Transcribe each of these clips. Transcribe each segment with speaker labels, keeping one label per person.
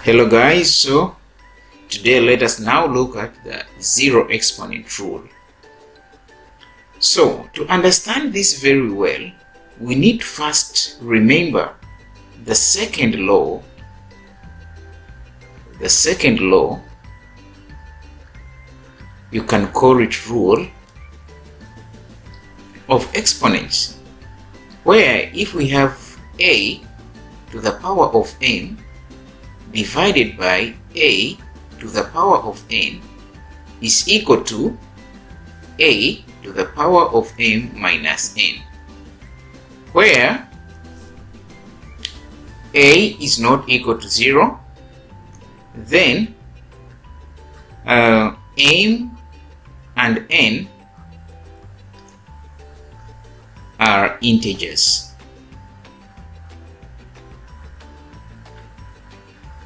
Speaker 1: Hello guys, so today let us now look at the zero exponent rule. So to understand this very well, we need to first remember the second law. The second law, you can call it rule of exponents, where if we have a to the power of n divided by a to the power of n is equal to a to the power of m minus n, where a is not equal to 0, then m and n are integers.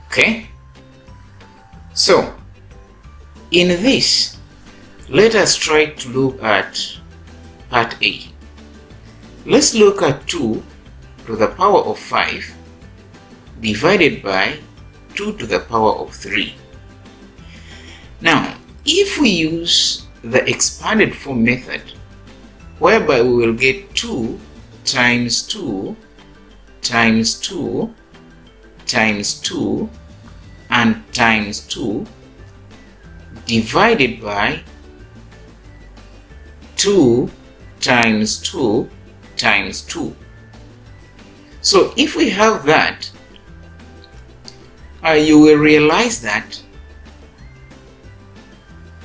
Speaker 1: Okay, so in this, let us try to look at part A. Let's look at 2 to the power of 5 divided by 2 to the power of 3. Now, if we use the expanded form method, whereby we will get 2 times 2 times 2 times 2 and times 2 divided by 2 times 2 times 2. So if we have that, you will realize that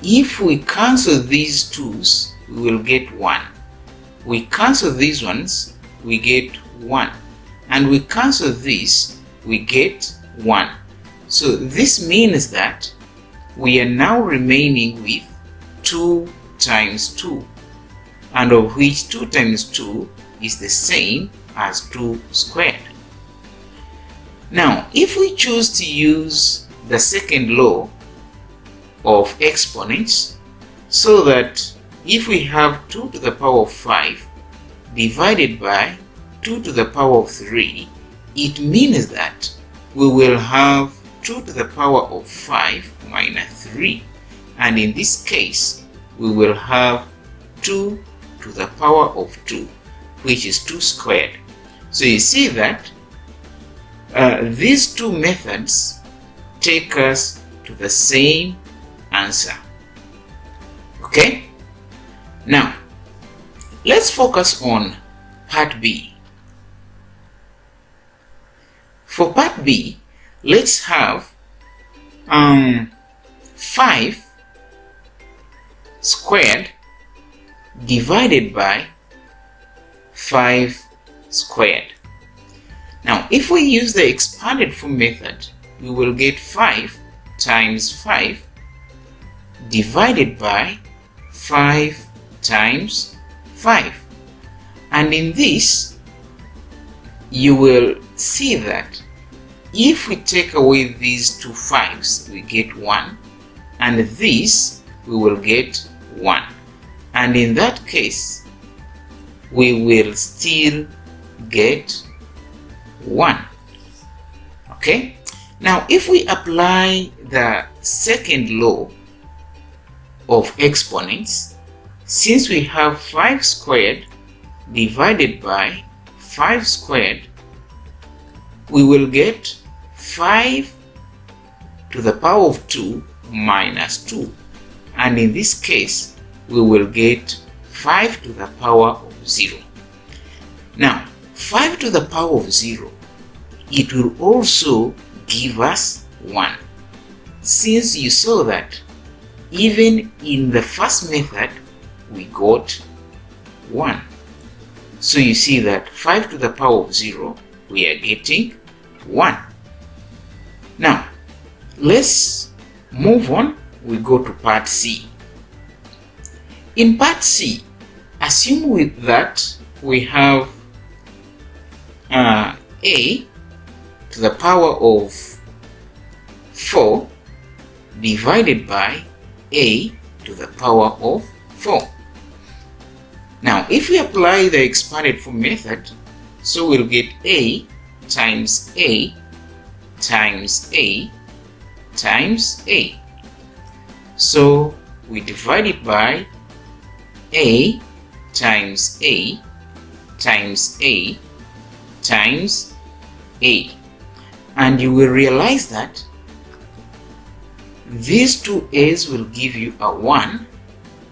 Speaker 1: if we cancel these 2's, we will get 1. We cancel these ones, we get 1. And we cancel these, we get 1. So this means that we are now remaining with 2 times 2, and of which 2 times 2 is the same as 2 squared. Now, if we choose to use the second law of exponents, so that if we have 2 to the power of 5 divided by 2 to the power of 3, it means that we will have 2 to the power of 5 minus 3, and in this case we will have 2 to the power of 2, which is 2 squared. So you see that these two methods take us to the same answer. Okay, now let's focus on part B. For part B, let's have 5 squared divided by 5 squared. Now, if we use the expanded form method, we will get 5 times 5 divided by 5 times 5. And in this, you will see that if we take away these two 5's, we get 1, and this we will get 1. And in that case, we will still get 1. Okay? Now, if we apply the second law of exponents, since we have 5 squared divided by 5 squared, we will get 5 to the power of 2 minus 2. And in this case, we will get 5 to the power of 0. Now, 5 to the power of 0, it will also give us 1. Since you saw that even in the first method, we got 1. So you see that 5 to the power of 0, we are getting 1. Now, let's move on. We go to part C. In part C, assume that we have a to the power of 4 divided by a to the power of 4. Now, if we apply the expanded form method, so we'll get a times a times a times a. So we divide it by a times a times a times a. And you will realize that these two a's will give you a 1.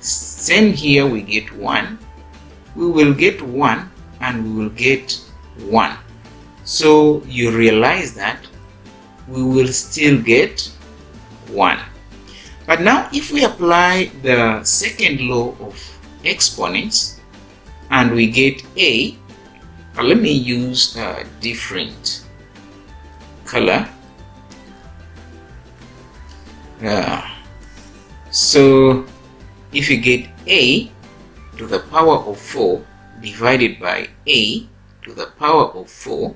Speaker 1: Same here, we get 1. We will get 1 and we will get 1. So you realize that we will still get 1. But now if we apply the second law of exponents and we get a, let me use a different color. So if you get a to the power of 4 divided by a to the power of 4,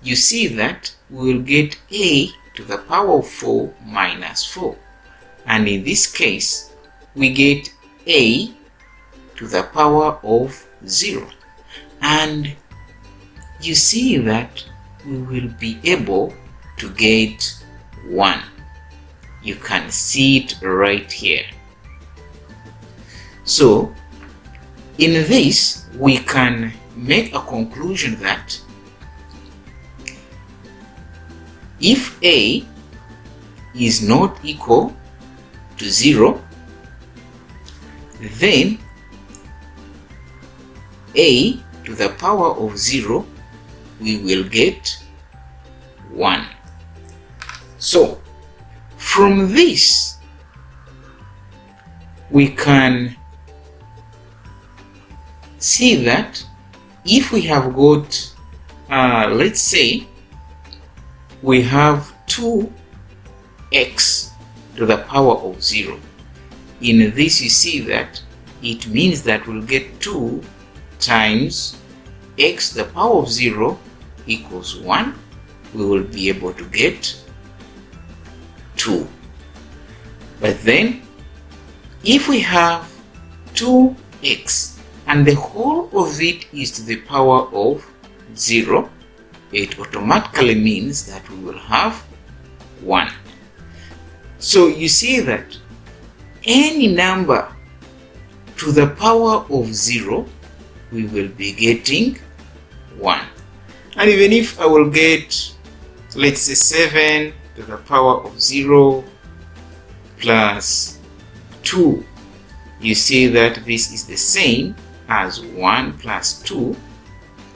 Speaker 1: you see that we will get a to the power of 4 minus 4. And in this case, we get a to the power of 0. And you see that we will be able to get 1. You can see it right here. So, in this, we can make a conclusion that if a is not equal to 0, then a to the power of 0, we will get 1. So, from this, we can see that if we have got, let's say, we have 2x to the power of 0. In this, you see that it means that we'll get 2 times x to the power of 0 equals 1. We will be able to get 2. But then, if we have 2x and the whole of it is to the power of 0, it automatically means that we will have 1. So you see that any number to the power of 0, we will be getting 1. And even if I will get, let's say, 7 to the power of 0 plus 2, you see that this is the same as 1 plus 2,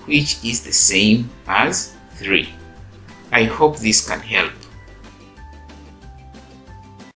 Speaker 1: which is the same as 3. I hope this can help.